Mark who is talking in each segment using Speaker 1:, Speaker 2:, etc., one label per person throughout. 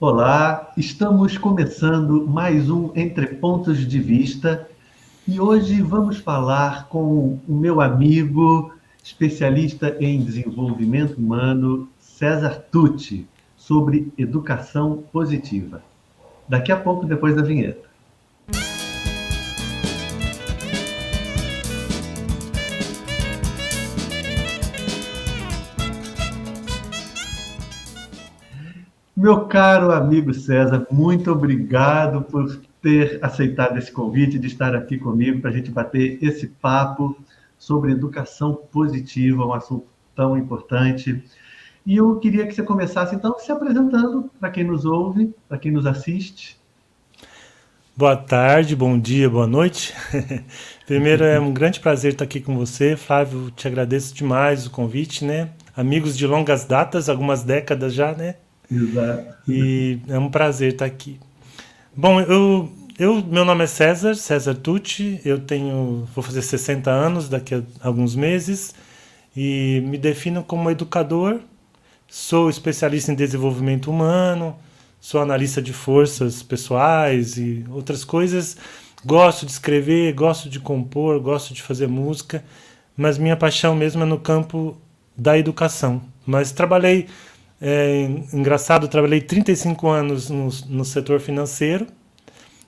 Speaker 1: Olá, estamos começando mais um Entre Pontos de Vista e hoje vamos falar com o meu amigo, especialista em desenvolvimento humano, César Tucci, sobre educação positiva. Daqui a pouco, depois da vinheta. Meu caro amigo César, muito obrigado por ter aceitado esse convite de estar aqui comigo para a gente bater esse papo sobre educação positiva, um assunto tão importante. E eu queria que você começasse, então, se apresentando para quem nos ouve, para quem nos assiste.
Speaker 2: Boa tarde, bom dia, boa noite. Primeiro, é um grande prazer estar aqui com você, Flávio. Te agradeço demais o convite, né? Amigos de longas datas, algumas décadas já, né?
Speaker 1: Exato.
Speaker 2: E é um prazer estar aqui. Bom, meu nome é César Tucci. Vou fazer 60 anos daqui a alguns meses e me defino como educador. Sou especialista em desenvolvimento humano, sou analista de forças pessoais e outras coisas. Gosto de escrever, gosto de compor, gosto de fazer música, mas minha paixão mesmo é no campo da educação. Mas trabalhei 35 anos no setor financeiro,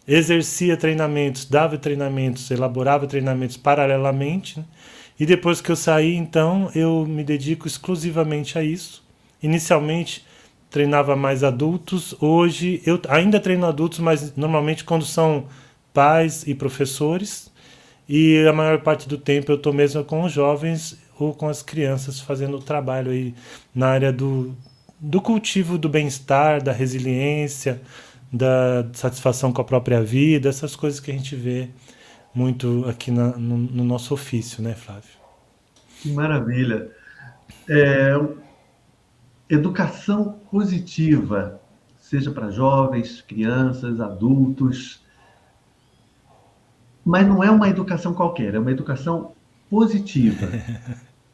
Speaker 2: exercia treinamentos, dava treinamentos, elaborava treinamentos paralelamente, né? E depois que eu saí, então, eu me dedico exclusivamente a isso. Inicialmente treinava mais adultos, hoje eu ainda treino adultos, mas normalmente quando são pais e professores, e a maior parte do tempo eu estou mesmo com os jovens ou com as crianças fazendo o trabalho aí na área do cultivo do bem-estar, da resiliência, da satisfação com a própria vida, essas coisas que a gente vê muito aqui no nosso ofício, né, Flávio?
Speaker 1: Que maravilha. Educação positiva, seja para jovens, crianças, adultos, mas não é uma educação qualquer, é uma educação positiva.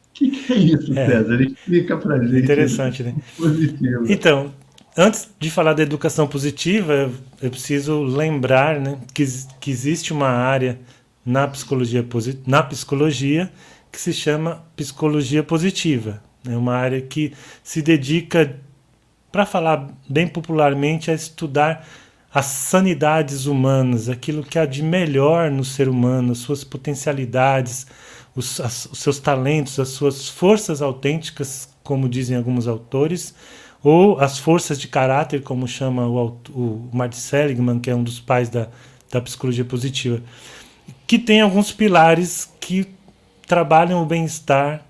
Speaker 1: O que é isso,
Speaker 2: É,
Speaker 1: César? Explica para a
Speaker 2: é
Speaker 1: gente
Speaker 2: interessante, né?
Speaker 1: educação positiva.
Speaker 2: Então, antes de falar da educação positiva, eu preciso lembrar, né, que existe uma área na psicologia que se chama psicologia positiva. É uma área que se dedica, para falar bem popularmente, a estudar as sanidades humanas, aquilo que há de melhor no ser humano, as suas potencialidades, os seus talentos, as suas forças autênticas, como dizem alguns autores, ou as forças de caráter, como chama o Martin Seligman, que é um dos pais da psicologia positiva, que tem alguns pilares que trabalham o bem-estar,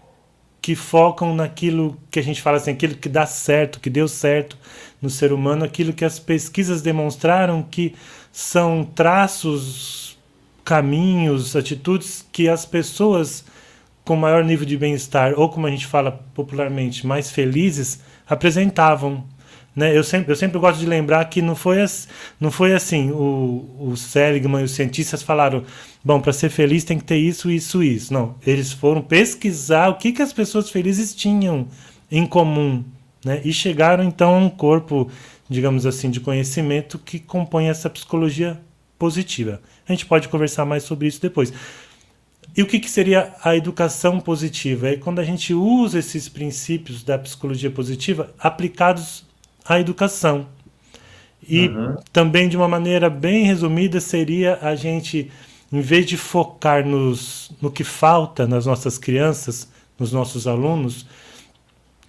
Speaker 2: que focam naquilo que a gente fala assim, aquilo que dá certo, que deu certo no ser humano, aquilo que as pesquisas demonstraram que são traços, caminhos, atitudes que as pessoas com maior nível de bem-estar, ou como a gente fala popularmente, mais felizes, apresentavam. Né? Eu sempre gosto de lembrar que não foi assim, o Seligman e os cientistas falaram, bom, para ser feliz tem que ter isso, isso, isso. Não, eles foram pesquisar o que as pessoas felizes tinham em comum, né? E chegaram então a um corpo, digamos assim, de conhecimento que compõe essa psicologia positiva. A gente pode conversar mais sobre isso depois. E o que seria a educação positiva? É quando a gente usa esses princípios da psicologia positiva aplicados à educação. E
Speaker 1: Aham.
Speaker 2: também, de uma maneira bem resumida, seria a gente, em vez de focar no que falta nas nossas crianças, nos nossos alunos,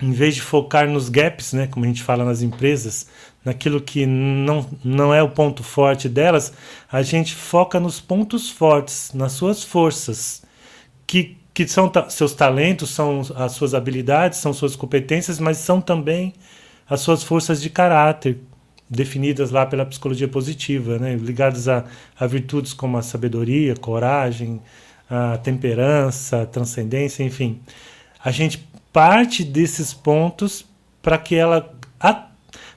Speaker 2: em vez de focar nos gaps, né, como a gente fala nas empresas, naquilo que não é o ponto forte delas, a gente foca nos pontos fortes, nas suas forças, que são seus talentos, são as suas habilidades, são suas competências, mas são também as suas forças de caráter, definidas lá pela psicologia positiva, né, ligadas a virtudes como a sabedoria, coragem, a temperança, a transcendência, enfim. A gente parte desses pontos para que ela,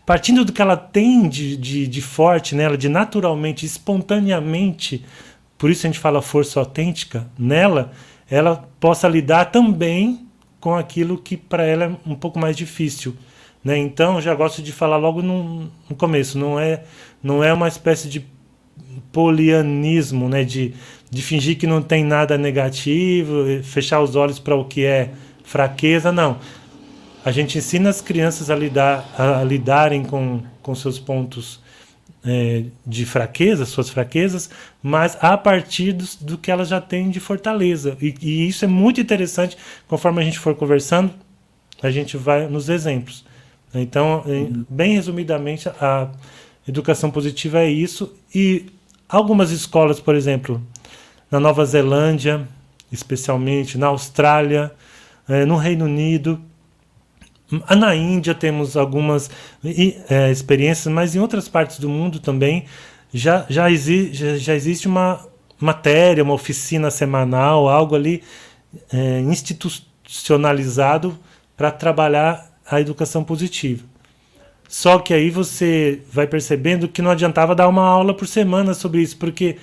Speaker 2: partindo do que ela tem de forte nela, de naturalmente, espontaneamente, por isso a gente fala força autêntica, nela, ela possa lidar também com aquilo que para ela é um pouco mais difícil, né? Então, já gosto de falar logo no começo, não é uma espécie de polianismo, né? De fingir que não tem nada negativo, fechar os olhos para o que é fraqueza, não. A gente ensina as crianças a lidarem com seus pontos de fraqueza, suas fraquezas, mas a partir do que elas já têm de fortaleza. E isso é muito interessante, conforme a gente for conversando, a gente vai nos exemplos. Então, bem resumidamente, a educação positiva é isso. E algumas escolas, por exemplo, na Nova Zelândia, especialmente, na Austrália, no Reino Unido, na Índia temos algumas experiências, mas em outras partes do mundo também já existe uma matéria, uma oficina semanal, algo ali institucionalizado para trabalhar a educação positiva. Só que aí você vai percebendo que não adiantava dar uma aula por semana sobre isso, porque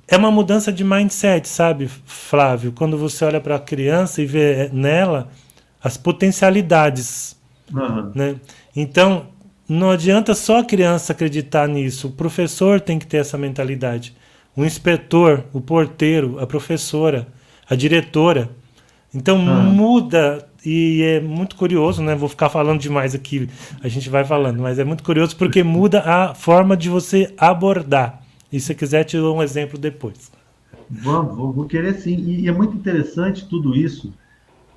Speaker 2: é uma mudança de mindset, sabe, Flávio? Quando você olha para a criança e vê nela as potencialidades, né? Então, não adianta só a criança acreditar nisso. O professor tem que ter essa mentalidade. O inspetor, o porteiro, a professora, a diretora. Então, muda, e é muito curioso, né? Vou ficar falando demais aqui, a gente vai falando, mas é muito curioso porque muda a forma de você abordar. E se você quiser, te dou um exemplo depois.
Speaker 1: Vou querer sim. E é muito interessante tudo isso.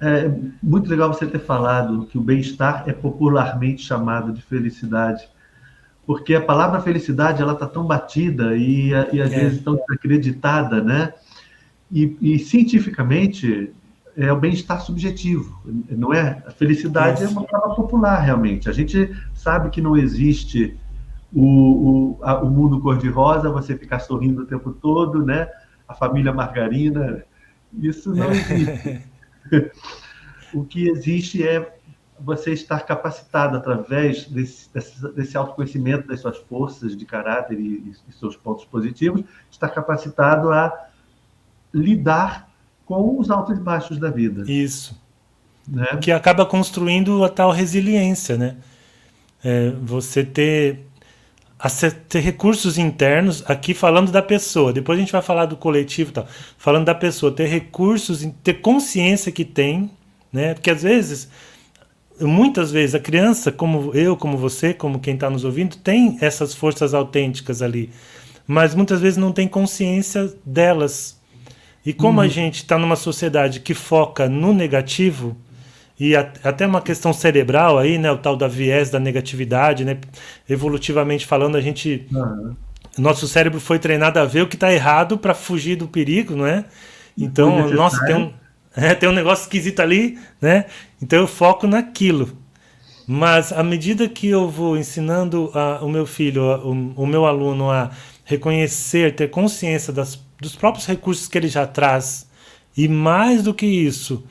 Speaker 1: É muito legal você ter falado que o bem-estar é popularmente chamado de felicidade, porque a palavra felicidade ela está tão batida e às vezes tão desacreditada, né? E cientificamente é o bem-estar subjetivo, não é? A felicidade é uma palavra popular, realmente. A gente sabe que não existe o mundo cor-de-rosa, você ficar sorrindo o tempo todo, né? A família margarina, isso não existe. O que existe é você estar capacitado através desse autoconhecimento das suas forças de caráter e seus pontos positivos, estar capacitado a lidar com os altos e baixos da vida.
Speaker 2: Isso.
Speaker 1: Né?
Speaker 2: Que acaba construindo a tal resiliência, né? Você ter recursos internos, aqui falando da pessoa, depois a gente vai falar do coletivo e tal, falando da pessoa, ter recursos, ter consciência que tem, né? Porque às vezes, muitas vezes, a criança, como eu, como você, como quem está nos ouvindo, tem essas forças autênticas ali, mas muitas vezes não tem consciência delas. E como a gente está numa sociedade que foca no negativo, e até uma questão cerebral aí, né, o tal da viés da negatividade, né, evolutivamente falando, nosso cérebro foi treinado a ver o que está errado para fugir do perigo, não é? Então, nossa, tem um negócio esquisito ali, né? Então eu foco naquilo. Mas à medida que eu vou ensinando o meu filho, o meu aluno a reconhecer, ter consciência dos próprios recursos que ele já traz, e mais do que isso,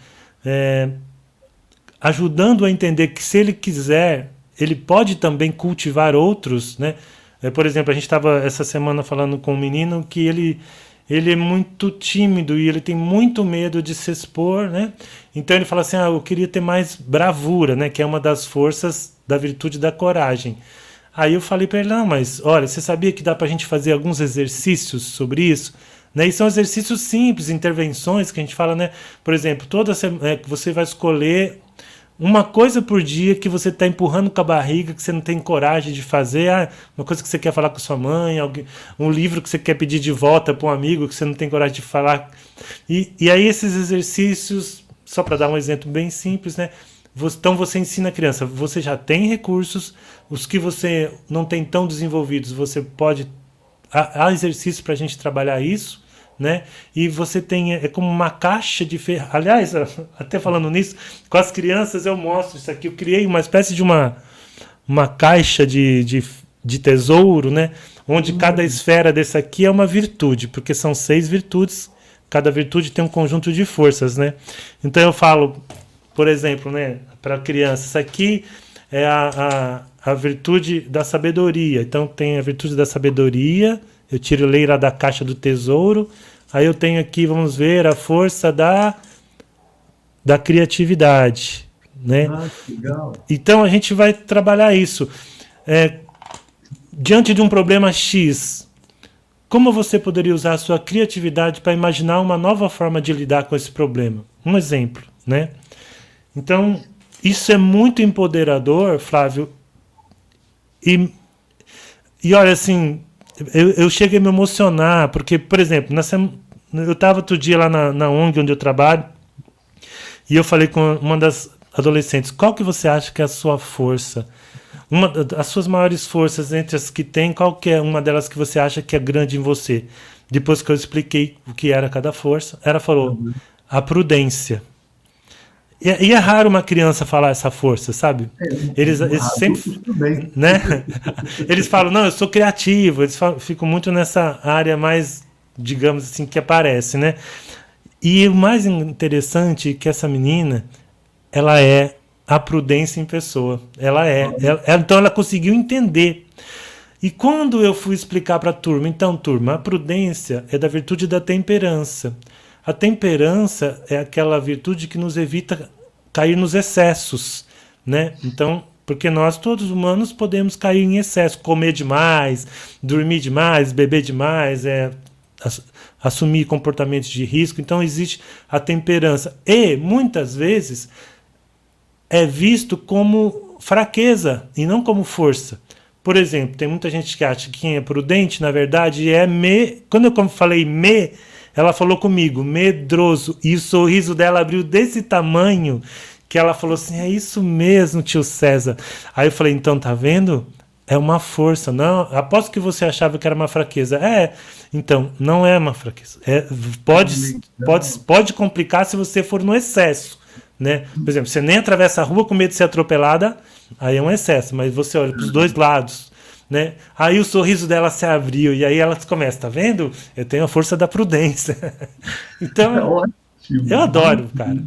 Speaker 2: ajudando a entender que se ele quiser, ele pode também cultivar outros, né? Por exemplo, a gente estava essa semana falando com um menino que ele é muito tímido e ele tem muito medo de se expor, né? Então ele fala assim, eu queria ter mais bravura, né? Que é uma das forças da virtude da coragem. Aí eu falei para ele, não, mas olha, você sabia que dá para a gente fazer alguns exercícios sobre isso? Né? E são exercícios simples, intervenções que a gente fala, né? Por exemplo, você vai escolher uma coisa por dia que você está empurrando com a barriga, que você não tem coragem de fazer, uma coisa que você quer falar com sua mãe, um livro que você quer pedir de volta para um amigo que você não tem coragem de falar. E aí esses exercícios, só para dar um exemplo bem simples, né? Então você ensina a criança, você já tem recursos, os que você não tem tão desenvolvidos, você pode... Há exercícios para a gente trabalhar isso, né? E você tem, como uma caixa de ferramentas. Aliás, até falando nisso, com as crianças eu mostro isso aqui. Eu criei uma espécie de uma caixa de tesouro, né? Onde cada esfera desse aqui é uma virtude, porque são 6 virtudes, cada virtude tem um conjunto de forças, né? Então eu falo, por exemplo, né, para a criança, isso aqui é a virtude da sabedoria. Então tem a virtude da sabedoria, eu tiro o lei lá da caixa do tesouro. Aí eu tenho aqui, vamos ver, a força da criatividade. né?
Speaker 1: Ah, que legal.
Speaker 2: Então a gente vai trabalhar isso. É, diante de um problema X, como você poderia usar a sua criatividade para imaginar uma nova forma de lidar com esse problema? Um exemplo, né? Então, isso é muito empoderador, Flávio. E olha, assim, eu cheguei a me emocionar, porque, por exemplo, eu estava outro dia lá na ONG onde eu trabalho, e eu falei com uma das adolescentes, qual que você acha que é a sua força? As suas maiores forças entre as que tem, qual que é uma delas que você acha que é grande em você? Depois que eu expliquei o que era cada força, ela falou,
Speaker 1: Uhum.
Speaker 2: a prudência. E é raro uma criança falar essa força, sabe? Eles sempre,
Speaker 1: Adultos também.
Speaker 2: né? Eles falam, não, eu sou criativo. Eles ficam muito nessa área mais, digamos assim, que aparece, né? E o mais interessante é que essa menina, ela é a prudência em pessoa. Então ela conseguiu entender. E quando eu fui explicar para a turma, então, turma, a prudência é da virtude da temperança. A temperança é aquela virtude que nos evita cair nos excessos, né? Então, porque nós, todos humanos, podemos cair em excesso, comer demais, dormir demais, beber demais, assumir comportamentos de risco. Então, existe a temperança. E, muitas vezes, é visto como fraqueza e não como força. Por exemplo, tem muita gente que acha que quem é prudente, na verdade, é Quando eu falei ela falou comigo, medroso. E o sorriso dela abriu desse tamanho que ela falou assim, é isso mesmo, tio César. Aí eu falei, então, tá vendo? É uma força. Não, aposto que você achava que era uma fraqueza. Então, não é uma fraqueza. Pode complicar se você for no excesso. Né? Por exemplo, você nem atravessa a rua com medo de ser atropelada, aí é um excesso, mas você olha para os dois lados, né? Aí o sorriso dela se abriu e aí ela começa, tá vendo? Eu tenho a força da prudência.
Speaker 1: É
Speaker 2: Então,
Speaker 1: ótimo,
Speaker 2: eu adoro,
Speaker 1: muito
Speaker 2: cara.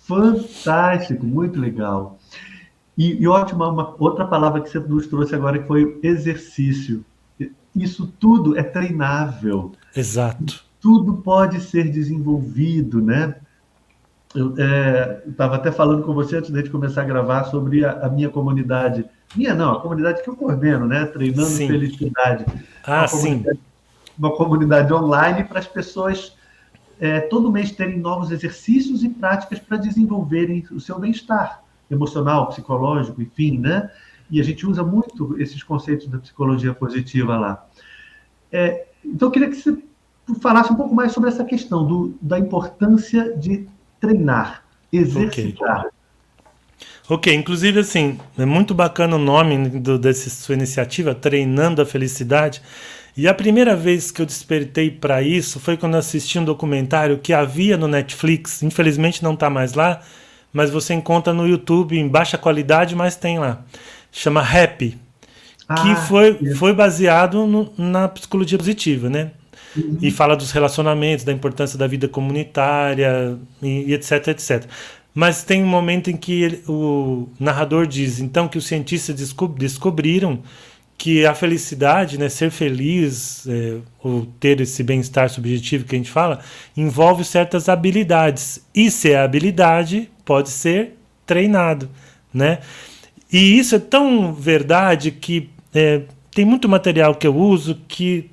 Speaker 1: fantástico, muito legal. E ótima, uma outra palavra que você nos trouxe agora que foi exercício. Isso tudo é treinável,
Speaker 2: Exato.
Speaker 1: tudo pode ser desenvolvido, né? Eu estava até falando com você antes de a gente começar a gravar sobre a minha comunidade. Minha não, a comunidade que eu coordeno, né? Treinando
Speaker 2: Sim.
Speaker 1: Felicidade.
Speaker 2: Ah, sim.
Speaker 1: Uma comunidade online para as pessoas todo mês terem novos exercícios e práticas para desenvolverem o seu bem-estar emocional, psicológico, enfim, né? E a gente usa muito esses conceitos da psicologia positiva lá. Então, eu queria que você falasse um pouco mais sobre essa questão da importância de treinar,
Speaker 2: Ok.
Speaker 1: exercitar.
Speaker 2: Ok, inclusive assim, é muito bacana o nome dessa sua iniciativa, Treinando a Felicidade. E a primeira vez que eu despertei para isso foi quando eu assisti um documentário que havia no Netflix, infelizmente não está mais lá, mas você encontra no YouTube em baixa qualidade, mas tem lá. Chama Happy, que
Speaker 1: Ah,
Speaker 2: foi baseado na psicologia positiva, né? E
Speaker 1: uhum.
Speaker 2: fala dos relacionamentos, da importância da vida comunitária e etc, etc. Mas tem um momento em que o narrador diz, então, que os cientistas descobriram que a felicidade, né, ser feliz, ou ter esse bem-estar subjetivo que a gente fala, envolve certas habilidades. E se é habilidade, pode ser treinado, né? E isso é tão verdade que tem muito material que eu uso que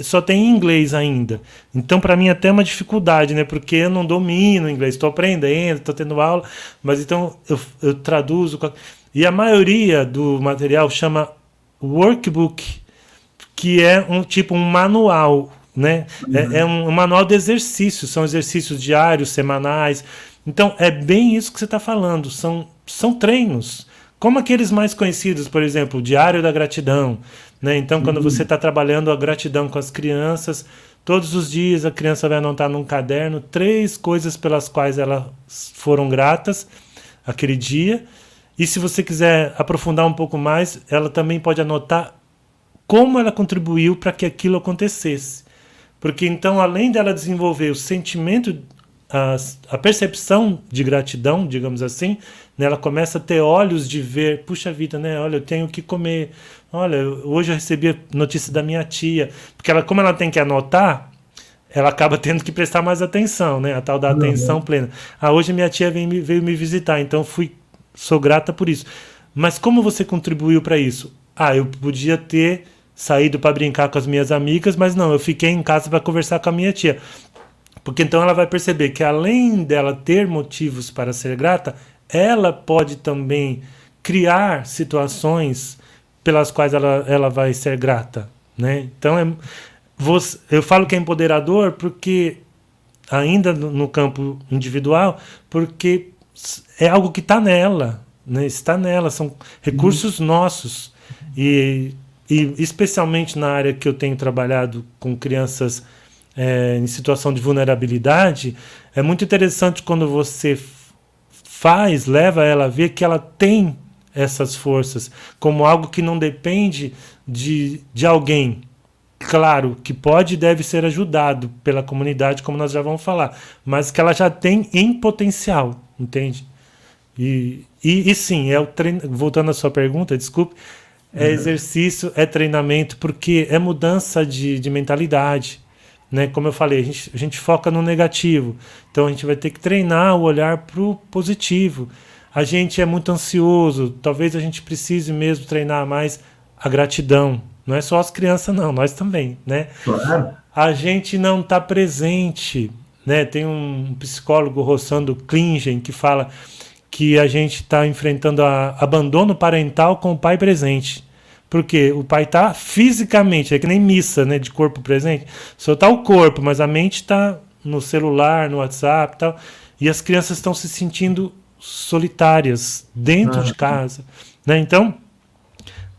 Speaker 2: só tem em inglês ainda. Então, para mim, até é uma dificuldade, né? Porque eu não domino inglês, estou aprendendo, estou tendo aula, mas então eu traduzo. E a maioria do material chama workbook, que é um manual, né? É um manual de exercícios, são exercícios diários, semanais. Então, é bem isso que você está falando, são treinos. Como aqueles mais conhecidos, por exemplo, o Diário da Gratidão. Né? Então, quando você está trabalhando a gratidão com as crianças, todos os dias a criança vai anotar num caderno 3 coisas pelas quais elas foram gratas aquele dia. E se você quiser aprofundar um pouco mais, ela também pode anotar como ela contribuiu para que aquilo acontecesse. Porque então, além dela desenvolver o sentimento, a percepção de gratidão, digamos assim, né, ela começa a ter olhos de ver, puxa vida, né? Olha, eu tenho que comer. Olha, hoje eu recebi a notícia da minha tia. Porque como ela tem que anotar, ela acaba tendo que prestar mais atenção, né? A tal da atenção
Speaker 1: Uhum.
Speaker 2: plena. Hoje minha tia veio me visitar, então sou grata por isso. Mas como você contribuiu para isso? Eu podia ter saído para brincar com as minhas amigas, mas não, eu fiquei em casa para conversar com a minha tia. Porque então ela vai perceber que além dela ter motivos para ser grata, ela pode também criar situações pelas quais ela vai ser grata, né? Então eu falo que é empoderador porque ainda no campo individual, porque é algo que está nela, né? Está nela, são
Speaker 1: Sim.
Speaker 2: recursos nossos e, e especialmente na área que eu tenho trabalhado com crianças em situação de vulnerabilidade, é muito interessante quando você leva ela a ver que ela tem essas forças como algo que não depende de alguém. Claro, que pode e deve ser ajudado pela comunidade, como nós já vamos falar, mas que ela já tem em potencial, entende? E sim, voltando à sua pergunta, desculpe, é
Speaker 1: Uhum.
Speaker 2: exercício, é treinamento, porque é mudança de mentalidade. Né? Como eu falei, a gente foca no negativo, então a gente vai ter que treinar o olhar para o positivo. A gente é muito ansioso, talvez a gente precise mesmo treinar mais a gratidão. Não é só as crianças, não, nós também. Né?
Speaker 1: Claro.
Speaker 2: A gente não está presente. Né? Tem um psicólogo, Rossando Klingen, que fala que a gente está enfrentando abandono parental com o pai presente. Porque o pai está fisicamente, é que nem missa, né, de corpo presente. Só está o corpo, mas a mente está no celular, no WhatsApp e tal. E as crianças estão se sentindo solitárias dentro de
Speaker 1: Uhum.
Speaker 2: casa. Né? Então,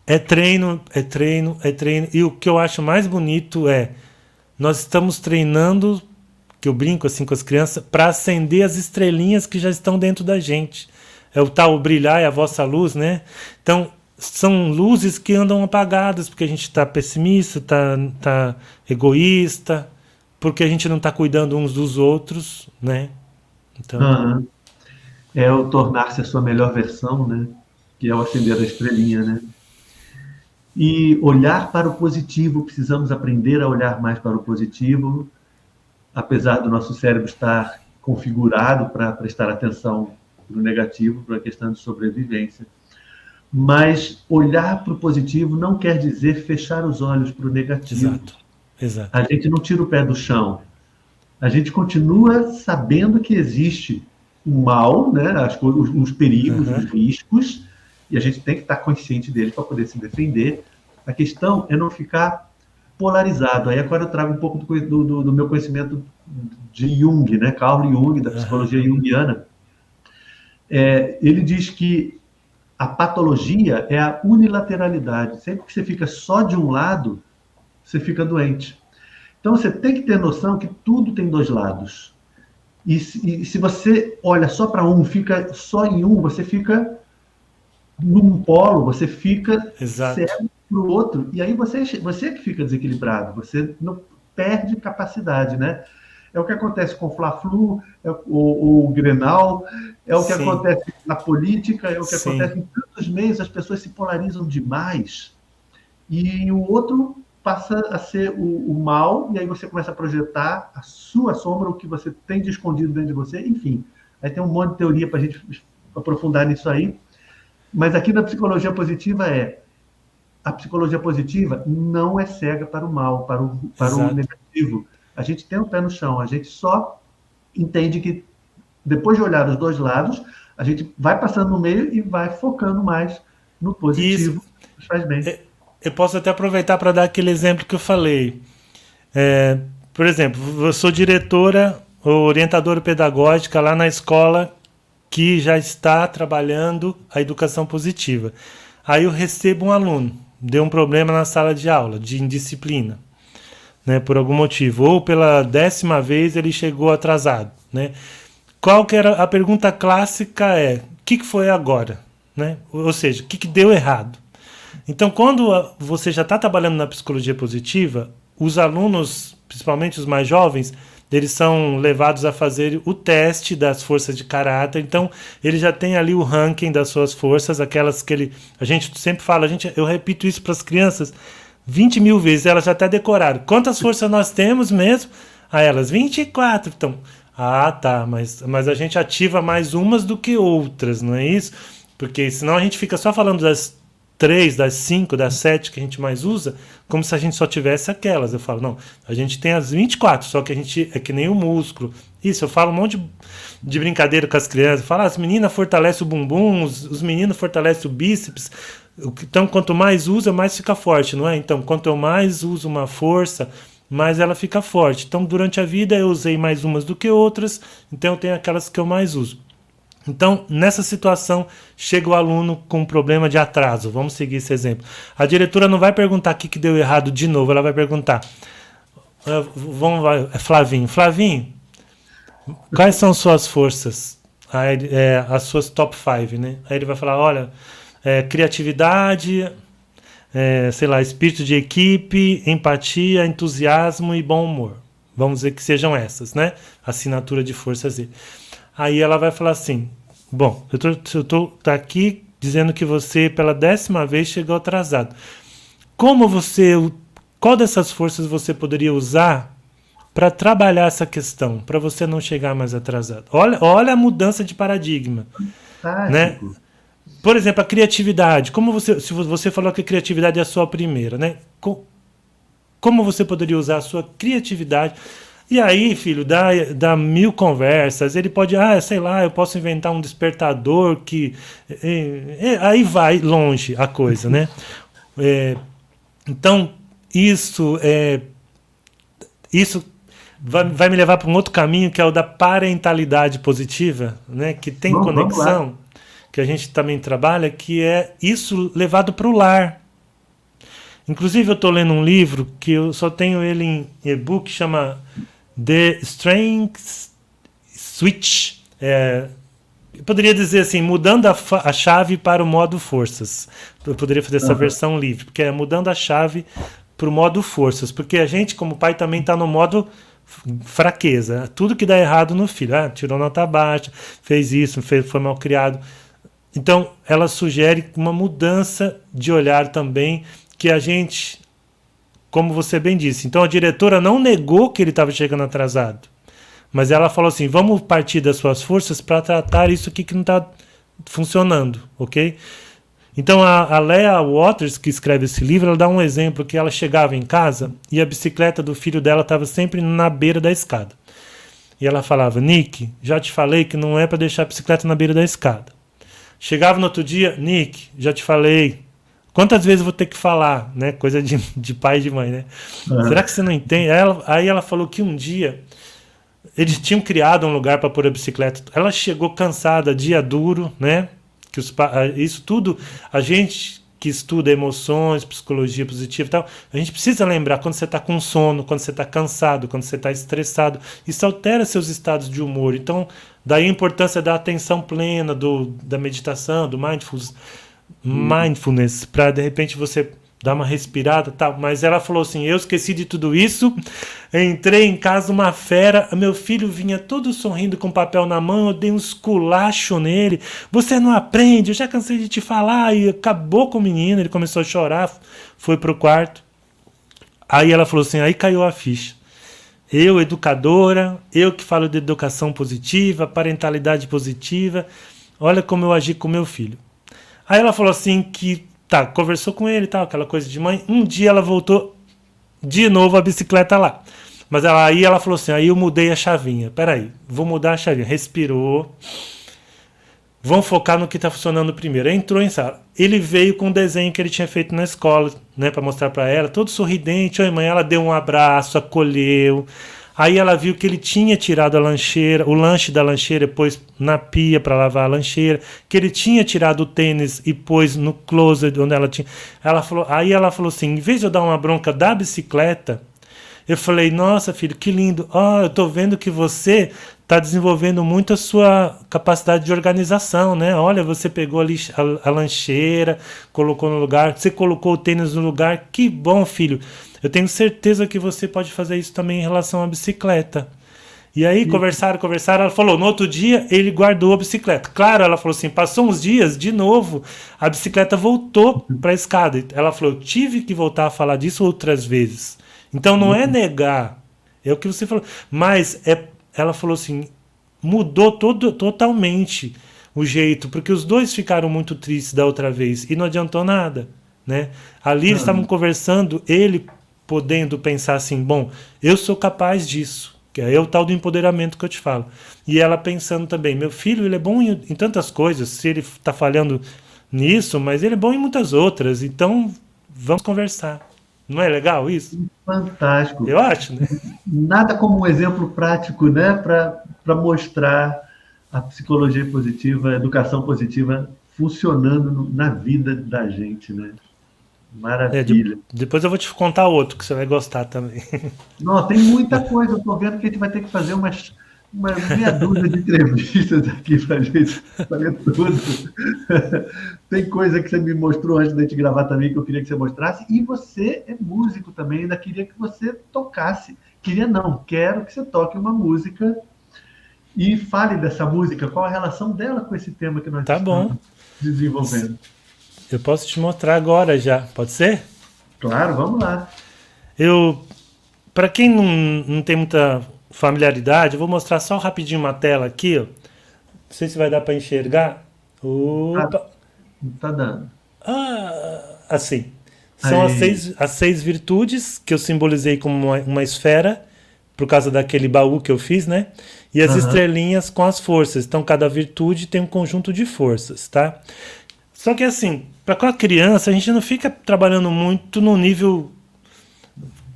Speaker 2: é treino, é treino, é treino. E o que eu acho mais bonito é nós estamos treinando, que eu brinco assim com as crianças, para acender as estrelinhas que já estão dentro da gente. É o tal brilhar é a vossa luz, né? Então, são luzes que andam apagadas, porque a gente está pessimista, tá egoísta, porque a gente não está cuidando uns dos outros, né? Então,
Speaker 1: Uhum. É o tornar-se a sua melhor versão, né? Que é o acender da estrelinha, né? E olhar para o positivo, precisamos aprender a olhar mais para o positivo, apesar do nosso cérebro estar configurado para prestar atenção no negativo, para a questão de sobrevivência. Mas olhar para o positivo não quer dizer fechar os olhos para o negativo.
Speaker 2: exato, exato.
Speaker 1: A gente não tira o pé do chão. A gente continua sabendo que existe o mal, né, os perigos, os
Speaker 2: Uhum.
Speaker 1: riscos, e a gente tem que estar consciente deles para poder se defender. A questão é não ficar polarizado. Aí agora eu trago um pouco do meu conhecimento de Jung, né, Carl Jung, da
Speaker 2: Uhum.
Speaker 1: psicologia junguiana. Ele diz que a patologia é a unilateralidade. Sempre que você fica só de um lado, você fica doente. Então você tem que ter noção que tudo tem dois lados. E se você olha só para um, fica só em um, você fica num polo, você fica
Speaker 2: Exato.
Speaker 1: cego para o outro, e aí você que fica desequilibrado, você não perde capacidade, né? É o que acontece com o Fla-Flu, o Grenal, é o que
Speaker 2: Sim,
Speaker 1: acontece na política, é o que
Speaker 2: sim.
Speaker 1: acontece em tantos meios, as pessoas se polarizam demais e o outro passa a ser o mal, e aí você começa a projetar a sua sombra, o que você tem de escondido dentro de você, enfim. Aí tem um monte de teoria para a gente aprofundar nisso aí, mas aqui na psicologia positiva a psicologia positiva não é cega para o mal, para o
Speaker 2: Exato.
Speaker 1: negativo. A gente tem o pé no chão, a gente só entende que depois de olhar os dois lados, a gente vai passando no meio e vai focando mais no
Speaker 2: E isso,
Speaker 1: positivo, que faz bem.
Speaker 2: eu posso até aproveitar para dar aquele exemplo que eu falei. É, por exemplo, eu sou diretora ou orientadora pedagógica lá na escola que já está trabalhando a educação positiva. Aí eu recebo um aluno, deu um problema na sala de aula, de indisciplina, né, por algum motivo, ou pela 10ª vez ele chegou atrasado. Né? Qual que era a pergunta clássica é, o que foi agora? Né? Ou seja, o que deu errado? Então, quando você já está trabalhando na psicologia positiva, os alunos, principalmente os mais jovens, eles são levados a fazer o teste das forças de caráter. Então, ele já tem ali o ranking das suas forças, aquelas que ele. A gente sempre fala, eu repito isso para as crianças 20 mil vezes, elas já até decoraram. Quantas forças nós temos mesmo? Aí elas, 24. Então, tá, mas a gente ativa mais umas do que outras, não é isso? Porque senão a gente fica só falando das 3, das 5, das 7 que a gente mais usa, como se a gente só tivesse aquelas. Eu falo, não, a gente tem as 24, só que a gente é que nem o músculo. Isso, eu falo um monte de brincadeira com as crianças. Eu falo, as meninas fortalecem o bumbum, os meninos fortalecem o bíceps. Então, quanto mais usa, mais fica forte, não é? Então, quanto eu mais uso uma força, mais ela fica forte. Então, durante a vida, eu usei mais umas do que outras, então eu tenho aquelas que eu mais uso. Então, nessa situação, chega o aluno com um problema de atraso. Vamos seguir esse exemplo. A diretora não vai perguntar o que deu errado de novo, ela vai perguntar, Flavinho, quais são suas forças? Aí, as suas top 5, né? Aí ele vai falar, olha, criatividade, sei lá, espírito de equipe, empatia, entusiasmo e bom humor. Vamos dizer que sejam essas, né? Assinatura de forças dele. Aí ela vai falar assim, bom, eu tô aqui dizendo que você, pela 10ª vez, chegou atrasado. Qual dessas forças você poderia usar para trabalhar essa questão, para você não chegar mais atrasado? Olha a mudança de paradigma, né?
Speaker 1: Fantástico.
Speaker 2: Por exemplo, a criatividade. Se você falou que a criatividade é a sua primeira, né? Como você poderia usar a sua criatividade? E aí, filho, dá 1000 conversas. Ele pode, sei lá, eu posso inventar um despertador que... aí vai longe a coisa, né? Então, isso vai me levar para um outro caminho, que é o da parentalidade positiva, né? Que tem conexão, que a gente também trabalha, que é isso levado para o lar. Inclusive, eu estou lendo um livro que eu só tenho ele em e-book, chama The Strength Switch. Eu poderia dizer assim, mudando a chave para o modo forças. Eu poderia fazer essa versão livre, porque é mudando a chave para o modo forças. Porque a gente, como pai, também está no modo fraqueza. Tudo que dá errado no filho. Tirou nota baixa, fez isso, foi mal criado. Então, ela sugere uma mudança de olhar também, que a gente, como você bem disse, então a diretora não negou que ele estava chegando atrasado, mas ela falou assim, vamos partir das suas forças para tratar isso aqui que não está funcionando, ok? Então a Leah Waters, que escreve esse livro, ela dá um exemplo que ela chegava em casa e a bicicleta do filho dela estava sempre na beira da escada. E ela falava, Nick, já te falei que não é para deixar a bicicleta na beira da escada. Chegava no outro dia, Nick, já te falei. Quantas vezes eu vou ter que falar, né? Coisa de pai e de mãe, né? Será que você não entende? Aí ela falou que um dia eles tinham criado um lugar para pôr a bicicleta. Ela chegou cansada, dia duro, né? Isso tudo, a gente que estuda emoções, psicologia positiva e tal, a gente precisa lembrar quando você está com sono, quando você está cansado, quando você está estressado. Isso altera seus estados de humor. Então, daí a importância da atenção plena, da meditação, do mindfulness, para de repente você dar uma respirada, tal. Mas ela falou assim, eu esqueci de tudo isso, entrei em casa uma fera, meu filho vinha todo sorrindo com papel na mão, eu dei um esculacho nele, você não aprende, eu já cansei de te falar, e acabou com o menino, ele começou a chorar, foi pro quarto. Aí ela falou assim, aí caiu a ficha. Eu, educadora, eu que falo de educação positiva, parentalidade positiva, olha como eu agi com meu filho. Aí ela falou assim que, conversou com ele e tal, aquela coisa de mãe. Um dia ela voltou de novo a bicicleta lá. Mas aí ela falou assim, aí eu mudei a chavinha. Peraí, vou mudar a chavinha. Respirou. Vamos focar no que está funcionando primeiro. Entrou em sala. Ele veio com um desenho que ele tinha feito na escola, né, para mostrar para ela, todo sorridente. Oi, mãe, ela deu um abraço, acolheu. Aí ela viu que ele tinha tirado a lancheira, o lanche da lancheira, pôs na pia para lavar a lancheira, que ele tinha tirado o tênis e pôs no closet onde ela tinha. Aí ela falou assim, em vez de eu dar uma bronca da bicicleta, eu falei, nossa, filho, que lindo. Eu tô vendo que você está desenvolvendo muito a sua capacidade de organização, né? Olha, você pegou ali a lancheira, colocou no lugar, você colocou o tênis no lugar. Que bom, filho. Eu tenho certeza que você pode fazer isso também em relação à bicicleta. E aí, conversaram. Ela falou, no outro dia, ele guardou a bicicleta. Claro, ela falou assim, passou uns dias, de novo, a bicicleta voltou para a escada. Ela falou, eu tive que voltar a falar disso outras vezes. Então, não é negar, É o que você falou. Mas ela falou assim, mudou totalmente o jeito, porque os dois ficaram muito tristes da outra vez e não adiantou nada, né? Ali eles estavam conversando, ele podendo pensar assim, bom, eu sou capaz disso, que é o tal do empoderamento que eu te falo. E ela pensando também, meu filho, ele é bom em tantas coisas, se ele está falhando nisso, mas ele é bom em muitas outras, então vamos conversar. Não é legal isso?
Speaker 1: Fantástico.
Speaker 2: Eu acho, né?
Speaker 1: Nada como um exemplo prático, né, para mostrar a psicologia positiva, a educação positiva funcionando na vida da gente, né? Maravilha.
Speaker 2: Depois eu vou te contar outro que você vai gostar também.
Speaker 1: Não, tem muita coisa. Eu estou vendo que a gente vai ter que fazer uma meia dúzia de entrevistas aqui para a gente fazer tudo. Tem coisa que você me mostrou antes da gente gravar também que eu queria que você mostrasse. E você é músico também, ainda queria que você tocasse. Queria não, quero que você toque uma música e fale dessa música, qual a relação dela com esse tema que nós
Speaker 2: Tá bom.
Speaker 1: estamos desenvolvendo.
Speaker 2: Eu posso te mostrar agora já, pode ser?
Speaker 1: Claro, vamos lá.
Speaker 2: Para quem não tem muita familiaridade, eu vou mostrar só rapidinho uma tela aqui, ó. Não sei se vai dar para enxergar.
Speaker 1: Tá,
Speaker 2: Opa!
Speaker 1: tá dando.
Speaker 2: Assim. São
Speaker 1: Aí.
Speaker 2: as seis virtudes que eu simbolizei como uma esfera, por causa daquele baú que eu fiz, né? E as
Speaker 1: Aham.
Speaker 2: estrelinhas com as forças. Então, cada virtude tem um conjunto de forças, tá? Só que assim, para com a criança, a gente não fica trabalhando muito no nível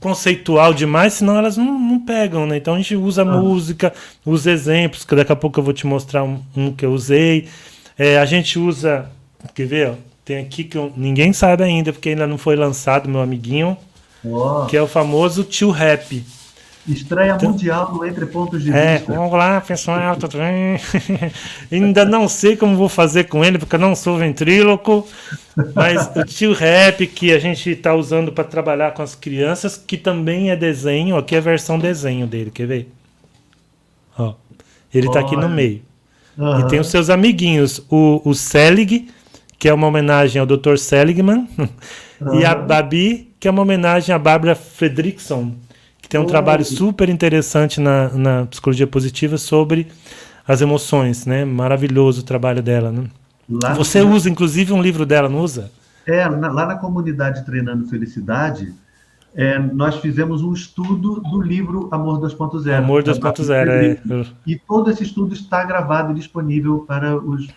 Speaker 2: conceitual demais, senão elas não pegam, né? Então a gente usa
Speaker 1: Ah,
Speaker 2: música, usa exemplos, que daqui a pouco eu vou te mostrar um que eu usei. A gente usa, quer ver? Ó, tem aqui que ninguém sabe ainda, porque ainda não foi lançado, meu amiguinho, que
Speaker 1: ó,
Speaker 2: é o famoso tio rap.
Speaker 1: estreia
Speaker 2: Então,
Speaker 1: mundial no Entre Pontos de Vista.
Speaker 2: vamos lá, pessoal, tudo bem? Ainda não sei como vou fazer com ele, porque eu não sou ventríloco, mas o tio rap que a gente está usando para trabalhar com as crianças, que também é desenho, aqui é a versão desenho dele, quer ver? Ó, ele está aqui no
Speaker 1: Olha.
Speaker 2: meio. E tem os
Speaker 1: Aham.
Speaker 2: seus amiguinhos, o Selig, que é uma homenagem ao Dr. Seligman, e a
Speaker 1: Aham.
Speaker 2: Babi, que é uma homenagem à Barbara Fredrickson, que tem um trabalho
Speaker 1: Oh,
Speaker 2: super interessante na psicologia positiva sobre as emoções, né? Maravilhoso o trabalho dela, né?
Speaker 1: lá,
Speaker 2: Você usa, inclusive, um livro dela, não usa?
Speaker 1: lá na comunidade Treinando Felicidade, nós fizemos um estudo do livro Amor 2.0,
Speaker 2: Amor
Speaker 1: da Bárbara
Speaker 2: 2.0,
Speaker 1: Fredrickson. E todo esse estudo está gravado e disponível para os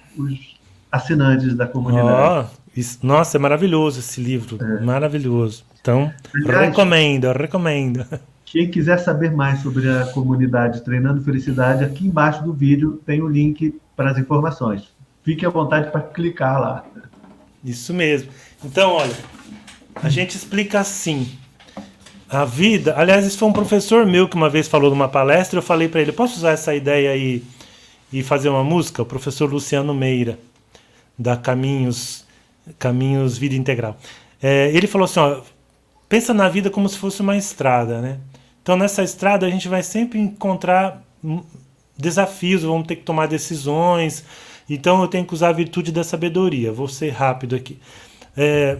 Speaker 1: assinantes da comunidade.
Speaker 2: Ó, nossa, é maravilhoso esse livro, maravilhoso. Então,
Speaker 1: Aliás,
Speaker 2: recomendo, recomendo.
Speaker 1: quem quiser saber mais sobre a comunidade Treinando Felicidade, aqui embaixo do vídeo tem o link para as informações. Fique à vontade para clicar lá.
Speaker 2: Isso mesmo. Então, olha, a gente explica assim. A vida, aliás, isso foi um professor meu que uma vez falou numa palestra, eu falei para ele, posso usar essa ideia aí e fazer uma música? O professor Luciano Meira, da Caminhos Vida Integral. Ele falou assim, ó, pensa na vida como se fosse uma estrada, né? Então nessa estrada a gente vai sempre encontrar desafios, vamos ter que tomar decisões. Então eu tenho que usar a virtude da sabedoria. Vou ser rápido aqui.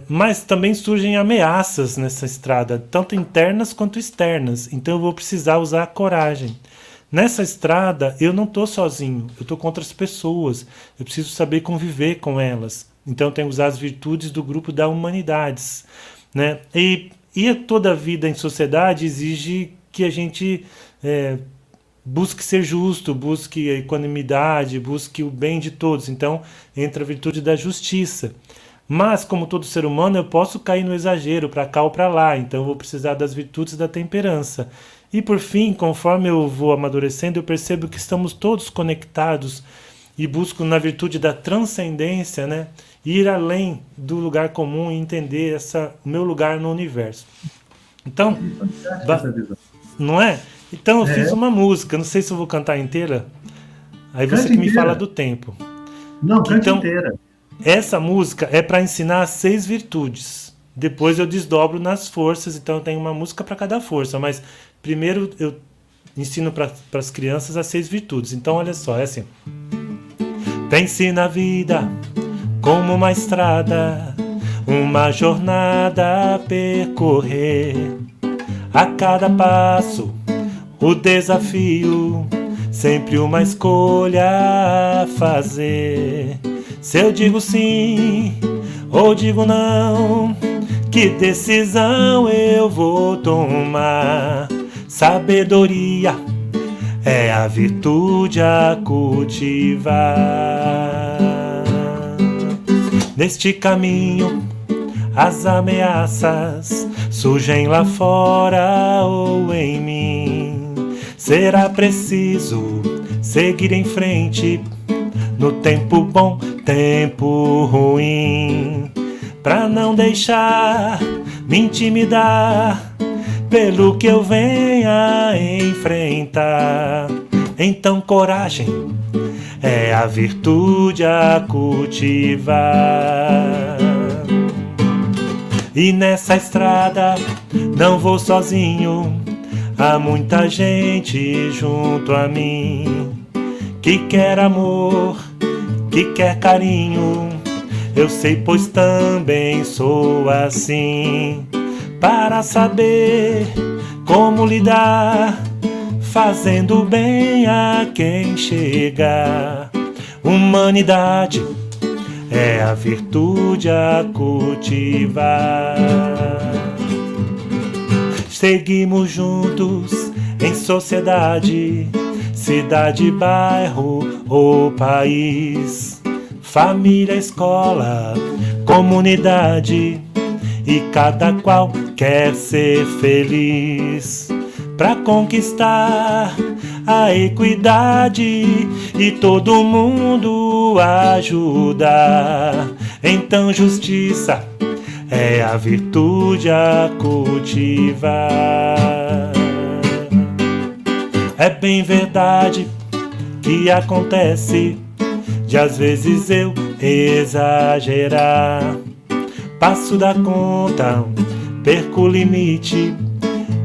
Speaker 2: Mas também surgem ameaças nessa estrada, tanto internas quanto externas. Então eu vou precisar usar a coragem. Nessa estrada eu não estou sozinho, eu estou com outras pessoas. Eu preciso saber conviver com elas. Então eu tenho que usar as virtudes do grupo da humanidades, né? E toda a vida em sociedade exige que a gente busque ser justo, busque a equanimidade, busque o bem de todos. Então entra a virtude da justiça. Mas, como todo ser humano, eu posso cair no exagero, para cá ou para lá. Então, eu vou precisar das virtudes da temperança. E, por fim, conforme eu vou amadurecendo, eu percebo que estamos todos conectados e busco, na virtude da transcendência, né, ir além do lugar comum e entender o meu lugar no universo. Então,
Speaker 1: Que fantástica essa visão.
Speaker 2: não é? Então, eu fiz
Speaker 1: É,
Speaker 2: uma música, não sei se eu vou cantar inteira. Aí você
Speaker 1: cante
Speaker 2: que me fala
Speaker 1: inteira.
Speaker 2: do tempo.
Speaker 1: Não, cante
Speaker 2: Então,
Speaker 1: inteira.
Speaker 2: essa música é para ensinar as 6 virtudes. Depois eu desdobro nas forças, então eu tenho uma música para cada força, mas primeiro eu ensino para as crianças as 6 virtudes. Então olha só, é assim: pense na vida como uma estrada, uma jornada a percorrer. A cada passo o desafio, sempre uma escolha a fazer. Se eu digo sim ou digo não, que decisão eu vou tomar? Sabedoria é a virtude a cultivar. Neste caminho, as ameaças surgem lá fora ou em mim. Será preciso seguir em frente no tempo bom, tempo ruim, pra não deixar me intimidar pelo que eu venha enfrentar. Então coragem é a virtude a cultivar. E nessa estrada não vou sozinho, há muita gente junto a mim que quer amor, que quer carinho. Eu sei, pois também sou assim. Para saber como lidar, fazendo bem a quem chegar. Humanidade é a virtude a cultivar. Seguimos juntos em sociedade, cidade, bairro ou país, família, escola, comunidade, e cada qual quer ser feliz pra conquistar a equidade e todo mundo ajudar. Então justiça é a virtude a cultivar. É bem verdade que acontece de às vezes eu exagerar, passo da conta, perco o limite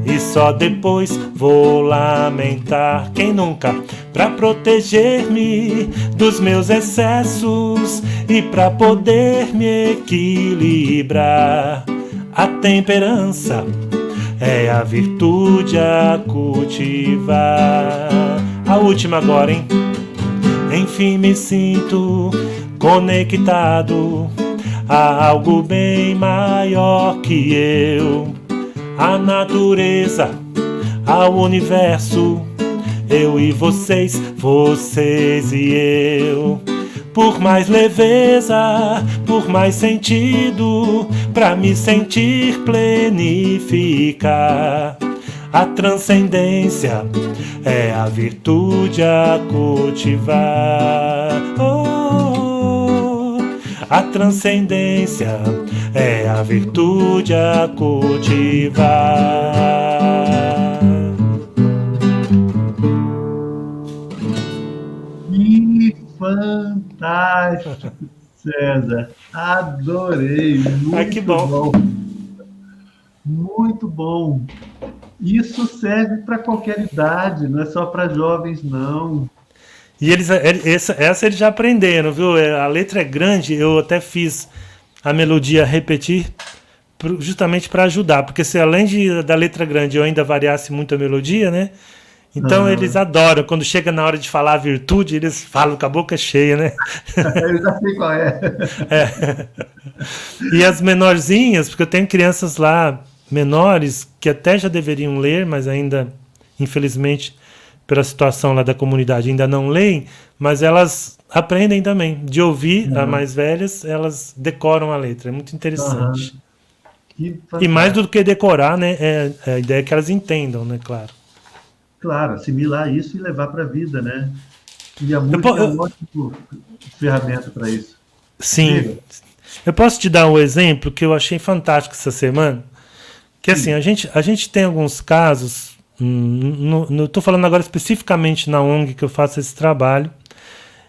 Speaker 2: e só depois vou lamentar. Quem nunca? Pra proteger-me dos meus excessos e pra poder me equilibrar. A temperança é a virtude a cultivar. A última agora, hein? Enfim me sinto conectado a algo bem maior que eu, a natureza, ao universo, eu e vocês, vocês e eu. Por mais leveza, por mais sentido, pra me sentir plenificar. A transcendência é a virtude a cultivar. A transcendência é a virtude a cultivar.
Speaker 1: Que fantástico, César! Adorei! Muito
Speaker 2: Que bom.
Speaker 1: Muito bom! Isso serve para qualquer idade, não é só para jovens, não.
Speaker 2: E essa eles já aprenderam, viu? A letra é grande, eu até fiz a melodia repetir justamente para ajudar, porque se além da letra grande eu ainda variasse muito a melodia, né? Então eles adoram, quando chega na hora de falar a virtude, eles falam com a boca cheia, né?
Speaker 1: Eu já sei qual é.
Speaker 2: E as menorzinhas, porque eu tenho crianças lá menores que até já deveriam ler, mas ainda, infelizmente, pela situação lá da comunidade, ainda não leem, mas elas aprendem também. De ouvir, as mais velhas, elas decoram a letra. É muito interessante. E mais do que decorar, né? A ideia é que elas entendam, né? Claro.
Speaker 1: Claro, assimilar isso e levar para a vida, né? E a música é uma ótima ferramenta para isso.
Speaker 2: Sim. Diga. Eu posso te dar um exemplo que eu achei fantástico essa semana? Que assim, a gente tem alguns casos, estou falando agora especificamente na ONG que eu faço esse trabalho,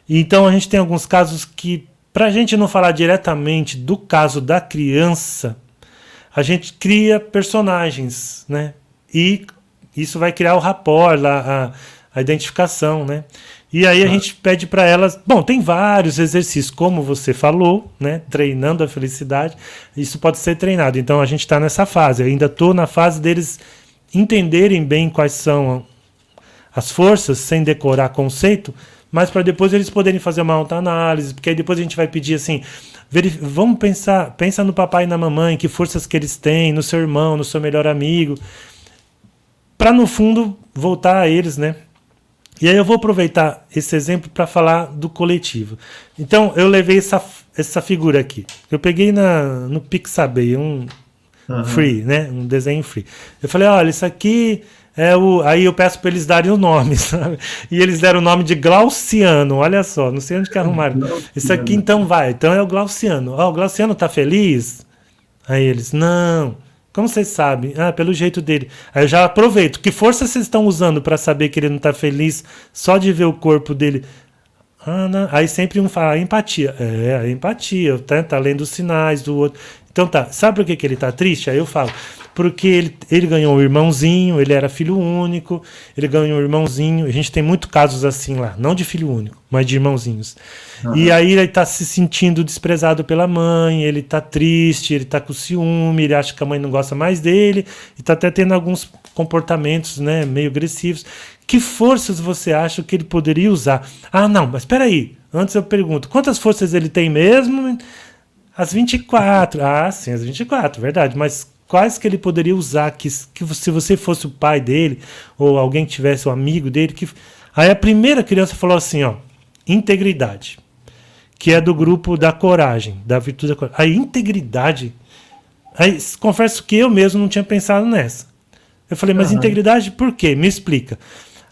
Speaker 2: então a gente tem alguns casos que, para a gente não falar diretamente do caso da criança, a gente cria personagens, né? E isso vai criar o rapport, a identificação, né? E aí a gente pede para elas... Bom, tem vários exercícios, como você falou, né? Treinando a felicidade. Isso pode ser treinado. Então a gente está nessa fase. Eu ainda estou na fase deles entenderem bem quais são as forças sem decorar conceito, mas para depois eles poderem fazer uma autoanálise, porque aí depois a gente vai pedir assim, vamos pensa no papai e na mamãe, que forças que eles têm, no seu irmão, no seu melhor amigo, para no fundo voltar a eles, né? E aí eu vou aproveitar esse exemplo para falar do coletivo. Então eu levei essa figura aqui. Eu peguei no Pixabay, free, né? Um desenho free. Eu falei, olha, isso aqui é o... Aí eu peço para eles darem o nome, sabe? E eles deram o nome de Glauciano, olha só, não sei onde que arrumaram. Isso aqui então vai, então é o Glauciano. Ó, o Glauciano tá feliz? Aí eles, não... Como vocês sabem? Ah, pelo jeito dele. Aí eu já aproveito. Que força vocês estão usando para saber que ele não está feliz só de ver o corpo dele? Ah, não. Aí sempre um fala, empatia. É, a empatia. Tá lendo os sinais do outro. Então tá, sabe por que ele tá triste? Aí eu falo, porque ele ganhou um irmãozinho, ele era filho único, ele ganhou um irmãozinho. A gente tem muitos casos assim lá, não de filho único, mas de irmãozinhos. E aí ele tá se sentindo desprezado pela mãe, ele tá triste, ele tá com ciúme, ele acha que a mãe não gosta mais dele, e tá até tendo alguns comportamentos, né, meio agressivos. Que forças você acha que ele poderia usar? Ah, não, mas peraí, antes eu pergunto, quantas forças ele tem mesmo? As 24. Ah, sim, as 24, verdade, mas quais que ele poderia usar que se você fosse o pai dele, ou alguém que tivesse um amigo dele, Aí a primeira criança falou assim, ó, integridade, que é do grupo da coragem, da virtude da coragem. A integridade, aí, confesso que eu mesmo não tinha pensado nessa. Eu falei, mas integridade por quê? Me explica.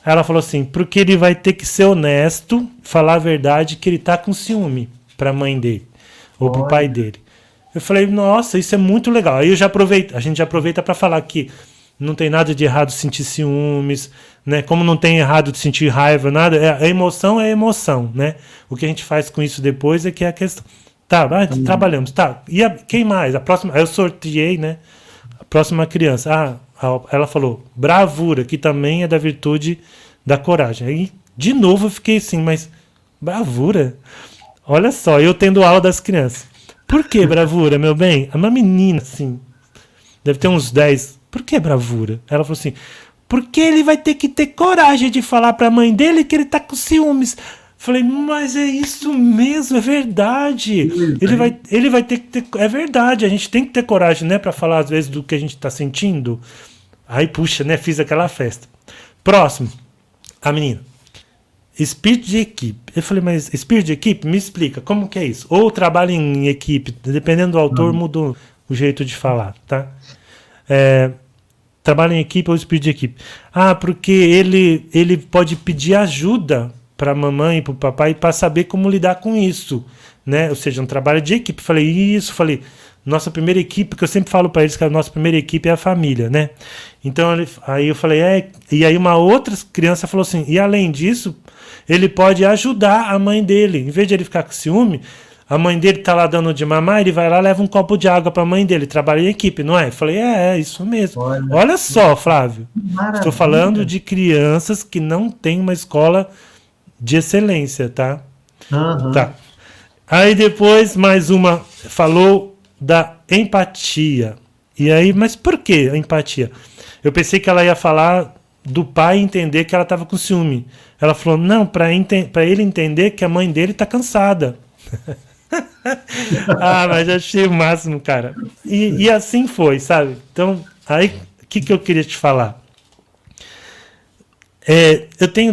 Speaker 2: Aí ela falou assim, porque ele vai ter que ser honesto, falar a verdade, que ele tá com ciúme pra mãe dele, ou pro pai dele. Eu falei, nossa, isso é muito legal. Aí a gente já aproveita para falar que não tem nada de errado sentir ciúmes, né? Como não tem errado de sentir raiva, nada. A emoção é emoção, né? O que a gente faz com isso depois é que é a questão. Tá, trabalhamos, tá. E quem mais? A próxima, aí eu sorteei, né? A próxima criança. Ela falou, bravura, que também é da virtude da coragem. Aí, de novo, eu fiquei assim, mas bravura? Olha só, eu tendo aula das crianças. Por que bravura, meu bem? Uma menina, assim, deve ter uns 10. Por que bravura? Ela falou assim, porque ele vai ter que ter coragem de falar pra mãe dele que ele tá com ciúmes. Falei, mas é isso mesmo, é verdade. Ele vai ter que ter... É verdade, a gente tem que ter coragem, né? Pra falar, às vezes, do que a gente tá sentindo. Aí, puxa, né? Fiz aquela festa. Próximo. A menina. Espírito de equipe. Eu falei, mas espírito de equipe? Me explica, como que é isso? Ou trabalho em equipe, dependendo do autor, muda o jeito de falar, tá? Trabalho em equipe ou espírito de equipe? Ah, porque ele pode pedir ajuda para a mamãe e para o papai para saber como lidar com isso, né? Ou seja, um trabalho de equipe. Falei, nossa primeira equipe, que eu sempre falo para eles que a nossa primeira equipe é a família, né? Então, aí eu falei, e aí uma outra criança falou assim, e além disso, ele pode ajudar a mãe dele. Em vez de ele ficar com ciúme, a mãe dele tá lá dando de mamar, ele vai lá e leva um copo de água para a mãe dele. Trabalha em equipe, não é? Eu falei, isso mesmo. Olha só, Flávio. Maravilha. Estou falando de crianças que não têm uma escola de excelência, tá? Tá. Aí depois, mais uma falou da empatia. E aí, mas por que a empatia? Eu pensei que ela ia falar do pai entender que ela estava com ciúme. Ela falou, não, para ele entender que a mãe dele está cansada. Mas eu achei o máximo, cara. E assim foi, sabe? Então, aí, o que eu queria te falar? Eu tenho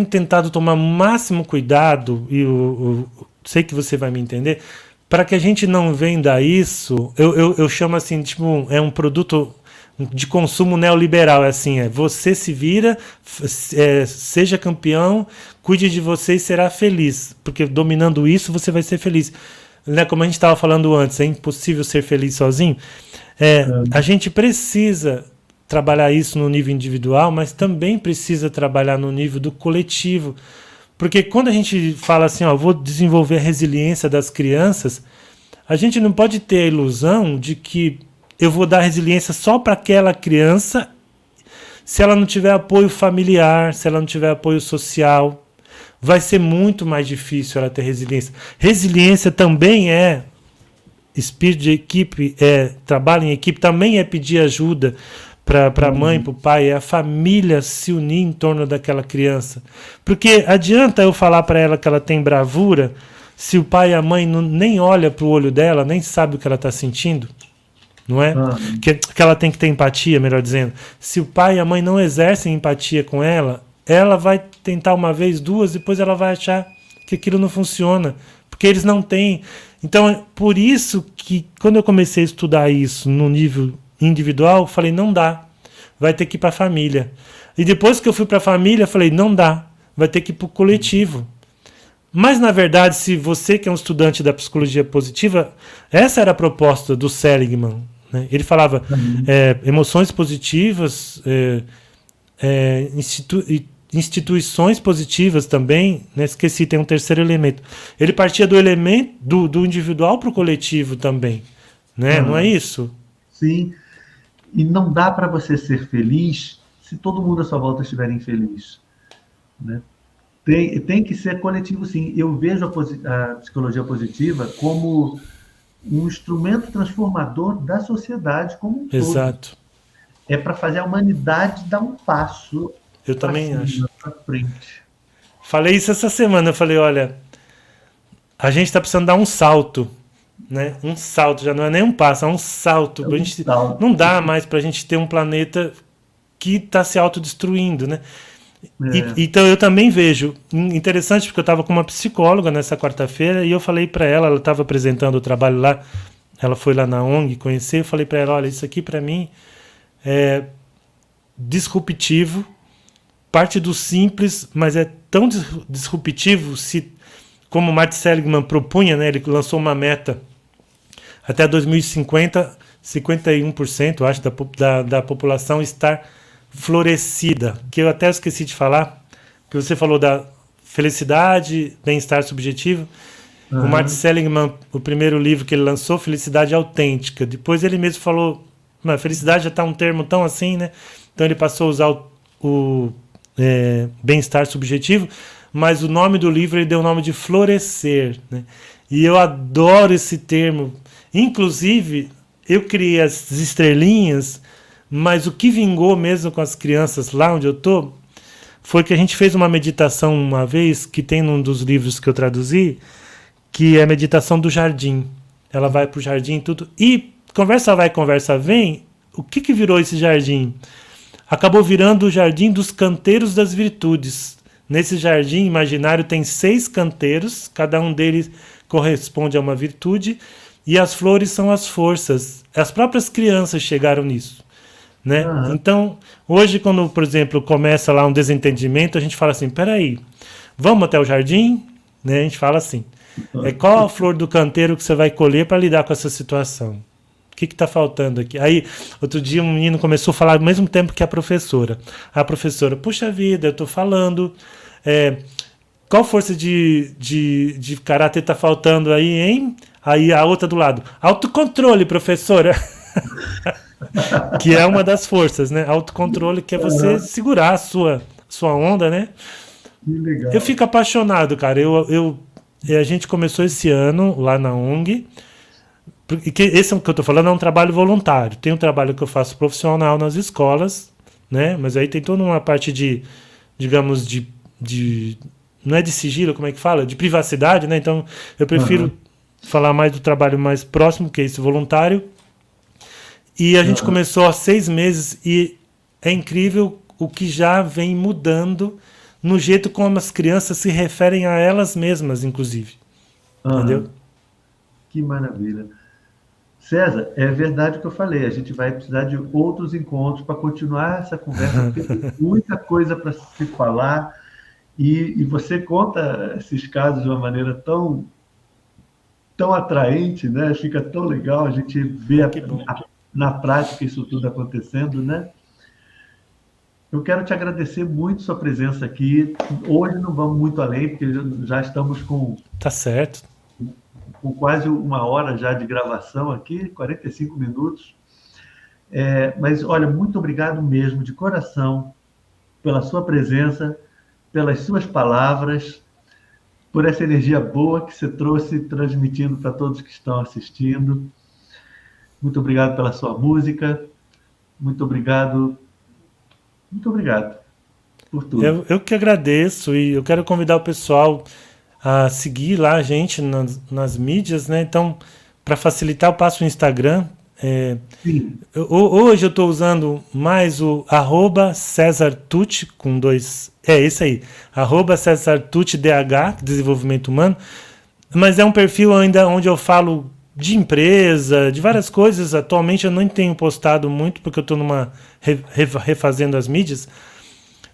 Speaker 2: tentado tomar o máximo cuidado, e eu sei que você vai me entender, para que a gente não venda isso, eu chamo assim, tipo, é um produto de consumo neoliberal, você se vira, seja campeão, cuide de você e será feliz, porque dominando isso você vai ser feliz, né? Como a gente estava falando antes, é impossível ser feliz sozinho. A gente precisa trabalhar isso no nível individual, mas também precisa trabalhar no nível do coletivo, porque quando a gente fala assim, vou desenvolver a resiliência das crianças, a gente não pode ter a ilusão de que eu vou dar resiliência só para aquela criança se ela não tiver apoio familiar, se ela não tiver apoio social. Vai ser muito mais difícil ela ter resiliência. Resiliência também espírito de equipe, trabalho em equipe, também é pedir ajuda para a mãe, para o pai, é a família se unir em torno daquela criança. Porque adianta eu falar para ela que ela tem bravura se o pai e a mãe nem olha para o olho dela, nem sabe o que ela está sentindo, não é? Que ela tem que ter empatia, melhor dizendo. Se o pai e a mãe não exercem empatia com ela, ela vai tentar uma vez, duas, depois ela vai achar que aquilo não funciona, porque eles não têm. Então, é por isso que quando eu comecei a estudar isso no nível individual, falei, não dá, vai ter que ir para a família. E depois que eu fui para a família, falei, não dá, vai ter que ir para o coletivo. Mas, na verdade, se você que é um estudante da psicologia positiva, essa era a proposta do Seligman, né? Ele falava emoções positivas, instituições positivas também, né? Esqueci, tem um terceiro elemento. Ele partia do elemento do individual para o coletivo também, né? Não é isso?
Speaker 1: Sim. E não dá para você ser feliz se todo mundo à sua volta estiver infeliz, né? Tem que ser coletivo, sim. Eu vejo a psicologia positiva como um instrumento transformador da sociedade como um todo.
Speaker 2: Exato.
Speaker 1: É para fazer a humanidade dar um passo
Speaker 2: Eu
Speaker 1: para
Speaker 2: também acho.
Speaker 1: cima, para frente.
Speaker 2: Falei isso essa semana, eu falei, olha, a gente está precisando dar um salto, né? Um salto, já não é nem um passo, é um salto. A gente, não dá mais para a gente ter um planeta que está se autodestruindo, né? Então eu também vejo, interessante porque eu estava com uma psicóloga nessa quarta-feira e eu falei para ela estava apresentando o trabalho lá, ela foi lá na ONG conhecer, eu falei para ela, olha, isso aqui para mim é disruptivo, parte do simples, mas é tão disruptivo, como o Martin Seligman propunha, né, ele lançou uma meta até 2050, 51%, acho, da população estar florescida, que eu até esqueci de falar, que você falou da felicidade, bem-estar subjetivo. O Martin Seligman, o primeiro livro que ele lançou, Felicidade Autêntica. Depois ele mesmo falou, mas felicidade já está um termo tão assim, né? Então ele passou a usar o bem-estar subjetivo, mas o nome do livro ele deu o nome de florescer, né? E eu adoro esse termo. Inclusive, eu criei as estrelinhas, mas o que vingou mesmo com as crianças lá onde eu tô foi que a gente fez uma meditação uma vez, que tem num dos livros que eu traduzi, que é a meditação do jardim. Ela vai pro jardim e tudo. E conversa vai, conversa vem. O que virou esse jardim? Acabou virando o jardim dos canteiros das virtudes. Nesse jardim imaginário tem 6 canteiros, cada um deles corresponde a uma virtude, e as flores são as forças. As próprias crianças chegaram nisso, né? Então, hoje, quando, por exemplo, começa lá um desentendimento, a gente fala assim, peraí, vamos até o jardim? Né? A gente fala assim, qual a flor do canteiro que você vai colher para lidar com essa situação? O que está faltando aqui? Aí, outro dia, um menino começou a falar ao mesmo tempo que a professora. A professora, puxa vida, eu estou falando, qual força de caráter está faltando aí, hein? Aí a outra do lado, autocontrole, professora. Que é uma das forças, né? Autocontrole, que é você segurar a sua onda, né?
Speaker 1: Que legal.
Speaker 2: Eu fico apaixonado, cara. A gente começou esse ano lá na ONG. Porque esse que eu tô falando é um trabalho voluntário. Tem um trabalho que eu faço profissional nas escolas, né? Mas aí tem toda uma parte de, digamos, não é de sigilo, como é que fala? De privacidade, né? Então eu prefiro falar mais do trabalho mais próximo, que é esse voluntário. E a gente começou há 6 meses e é incrível o que já vem mudando no jeito como as crianças se referem a elas mesmas, inclusive. Entendeu?
Speaker 1: Que maravilha. César, é verdade o que eu falei, a gente vai precisar de outros encontros para continuar essa conversa, porque tem muita coisa para se falar, e você conta esses casos de uma maneira tão atraente, né? Fica tão legal a gente ver na prática isso tudo acontecendo, né? Eu quero te agradecer muito sua presença aqui. Hoje não vamos muito além, porque já estamos com quase 1 hora já de gravação aqui, 45 minutos. Mas, olha, muito obrigado mesmo, de coração, pela sua presença, pelas suas palavras, por essa energia boa que você trouxe, transmitindo para todos que estão assistindo. Muito obrigado pela sua música. muito obrigado. Muito obrigado por tudo.
Speaker 2: Eu que agradeço e eu quero convidar o pessoal a seguir lá a gente nas mídias, né? Então, para facilitar, eu passo o Instagram.
Speaker 1: Sim,
Speaker 2: Hoje eu estou usando mais o arroba César Tucci, com dois. É esse aí. Arroba César Tucci DH, Desenvolvimento Humano. Mas é um perfil ainda onde eu falo de empresa, de várias coisas. Atualmente eu não tenho postado muito, porque eu estou refazendo as mídias.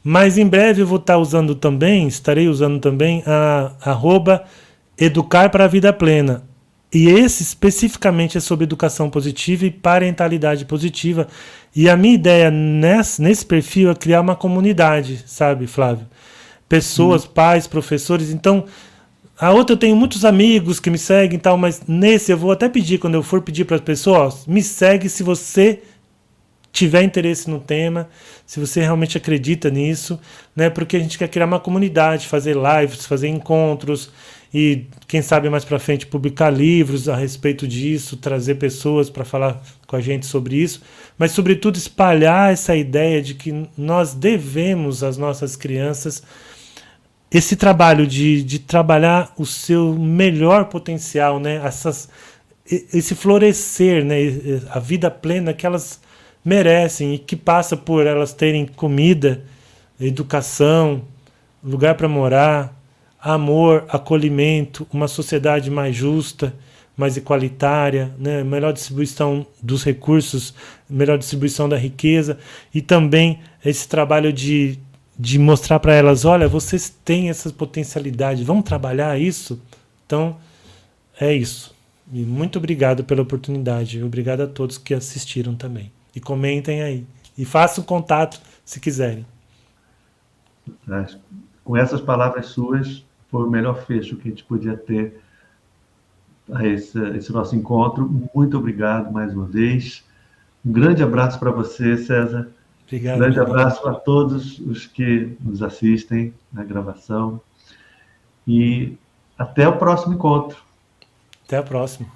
Speaker 2: Mas em breve eu vou estar usando também, estarei usando também a arroba Educar para a Vida Plena. E esse especificamente é sobre educação positiva e parentalidade positiva. E a minha ideia nesse perfil é criar uma comunidade, sabe, Flávio? Pessoas,
Speaker 1: sim.
Speaker 2: pais, professores. Então, a outra eu tenho muitos amigos que me seguem e tal, mas nesse eu vou até pedir, quando eu for pedir para as pessoas, me segue se você tiver interesse no tema, se você realmente acredita nisso, né? Porque a gente quer criar uma comunidade, fazer lives, fazer encontros e quem sabe mais para frente publicar livros a respeito disso, trazer pessoas para falar com a gente sobre isso, mas sobretudo espalhar essa ideia de que nós devemos às nossas crianças esse trabalho de trabalhar o seu melhor potencial, né? Esse florescer, né? A vida plena que elas merecem e que passa por elas terem comida, educação, lugar para morar, amor, acolhimento, uma sociedade mais justa, mais igualitária, né? Melhor distribuição dos recursos, melhor distribuição da riqueza e também esse trabalho de mostrar para elas, olha, vocês têm essa potencialidade, vamos trabalhar isso? Então, é isso. E muito obrigado pela oportunidade. Obrigado a todos que assistiram também. E comentem aí. E façam contato se quiserem.
Speaker 1: Com essas palavras suas, foi o melhor fecho que a gente podia ter a esse nosso encontro. Muito obrigado mais uma vez. Um grande abraço para você, César. Um
Speaker 2: Obrigado,
Speaker 1: grande
Speaker 2: meu amigo.
Speaker 1: abraço a todos os que nos assistem na gravação. E até o próximo encontro.
Speaker 2: Até a próxima.